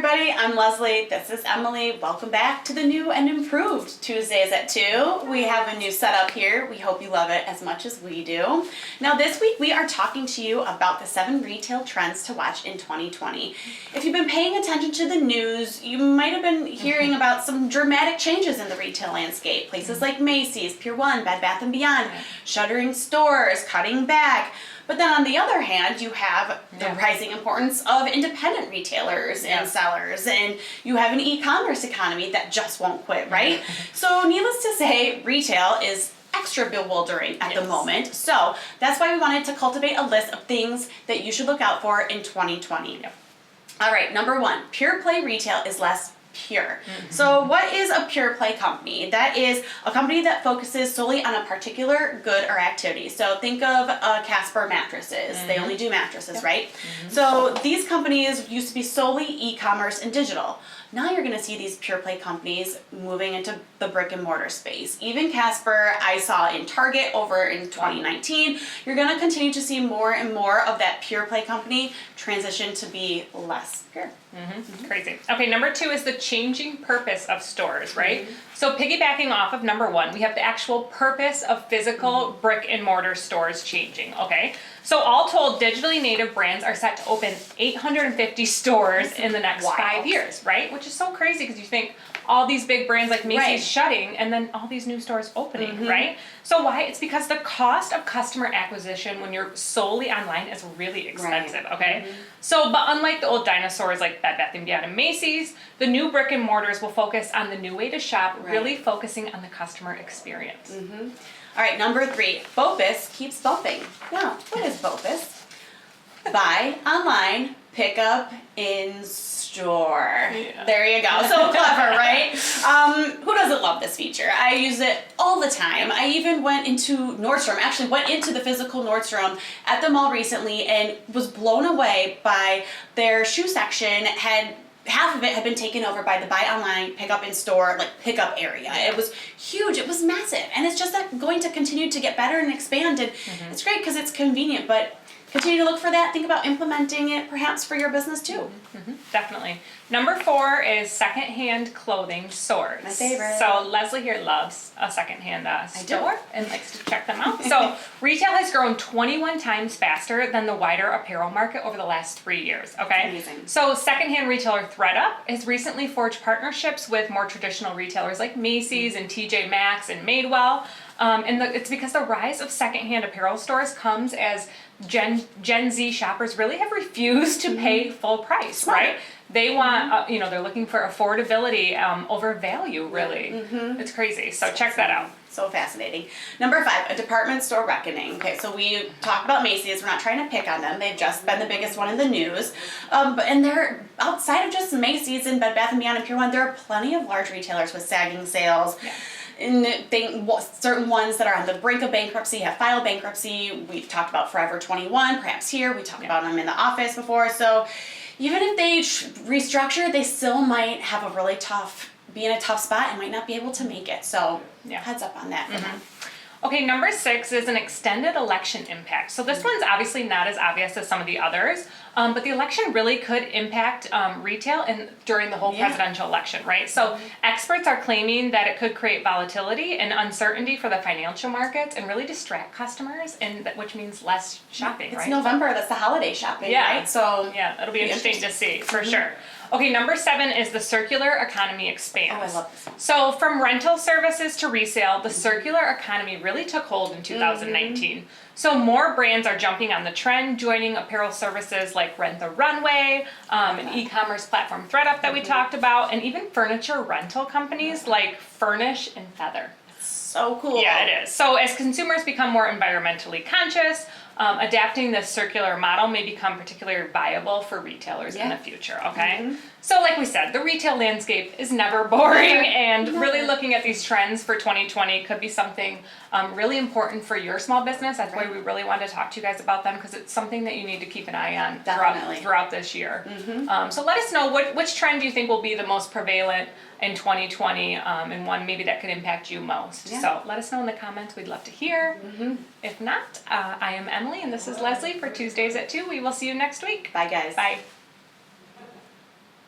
everybody, I'm Leslie, this is Emily. Welcome back to the new and improved Tuesdays at 2. We have a new setup here. We hope you love it as much as we do. Now this week we are talking to you about the 7 retail trends to watch in 2020. If you've been paying attention to the news, you might have been hearing about some dramatic changes in the retail landscape. Places like Macy's, Pier 1, Bed Bath & Beyond, shuttering stores, cutting back. But then on the other hand, you have the rising importance of independent retailers and sellers, and you have an e-commerce economy that just won't quit, right? So needless to say, retail is extra bewildering at the moment. So that's why we wanted to cultivate a list of things that you should look out for in 2020. All right, number 1, pure play retail is less pure. So what is a pure play company? That is a company that focuses solely on a particular good or activity. So think of Casper mattresses. They only do mattresses, right? So these companies used to be solely e-commerce and digital. Now you're going to see these pure play companies moving into the brick and mortar space. Even Casper, I saw in Target over in 2019. You're going to continue to see more and more of that pure play company transition to be less pure. Crazy. Okay, number 2 is the changing purpose of stores, right? So piggybacking off of number 1, we have the actual purpose of physical brick and mortar stores changing, okay? So all told, digitally native brands are set to open 850 stores in the next 5 years, right? Which is so crazy because you think all these big brands like Macy's shutting and then all these new stores opening, right? So why? It's because the cost of customer acquisition when you're solely online is really expensive, okay? So, but unlike the old dinosaurs like Bed Bath & Beyond and Macy's, the new brick and mortars will focus on the new way to shop, really focusing on the customer experience. All right, number 3, BOPUS keeps bumping. Now, what is BOPUS? Buy online, pick up in store. There you go. So clever, right? Who doesn't love this feature? I use it all the time. I even went into Nordstrom, actually went into the physical Nordstrom at the mall recently and was blown away by their shoe section. Half of it had been taken over by the buy online, pick up in store, like pickup area. It was huge, it was massive, and it's just going to continue to get better and expand, and it's great because it's convenient, but continue to look for that. Think about implementing it perhaps for your business too. Definitely. Number 4 is secondhand clothing stores. My favorite. So Leslie here loves a secondhand store and likes to check them out. So retail has grown 21 times faster than the wider apparel market over the last 3 years, okay? Amazing. So secondhand retailer ThredUp has recently forged partnerships with more traditional retailers like Macy's and TJ Maxx and Madewell. It's because the rise of secondhand apparel stores comes as Gen Z shoppers really have refused to pay full price, right? They want, they're looking for affordability over value, really. It's crazy. So check that out. So fascinating. Number 5, a department store reckoning. Okay, so we talked about Macy's. We're not trying to pick on them. They've just been the biggest one in the news. And they're outside of just Macy's and Bed Bath & Beyond and Pier 1, there are plenty of large retailers with sagging sales. And certain ones that are on the brink of bankruptcy have filed bankruptcy. We've talked about Forever 21, perhaps here. We talked about them in the office before. So even if they restructure, they still might have be in a tough spot and might not be able to make it. So heads up on that for them. Okay, number 6 is an extended election impact. So this one's obviously not as obvious as some of the others, but the election really could impact retail during the whole presidential election, right? So experts are claiming that it could create volatility and uncertainty for the financial markets and really distract customers, which means less shopping, right? It's November, that's the holiday shopping, right? So yeah, it'll be interesting to see, for sure. Okay, number 7 is the circular economy expands. Oh, I love this one. So from rental services to resale, the circular economy really took hold in 2019. So more brands are jumping on the trend, joining apparel services like Rent the Runway, an e-commerce platform ThredUp that we talked about, and even furniture rental companies like Furnish and Feather. So cool. Yeah, it is. So as consumers become more environmentally conscious, adapting this circular model may become particularly viable for retailers in the future, okay? So like we said, the retail landscape is never boring, and really looking at these trends for 2020 could be something really important for your small business. That's why we really wanted to talk to you guys about them, because it's something that you need to keep an eye on throughout this year. So let us know which trend do you think will be the most prevalent in 2020, and one maybe that could impact you most. So let us know in the comments. We'd love to hear. If not, I am Emily, and this is Leslie for Tuesdays at 2. We will see you next week. Bye, guys. Bye.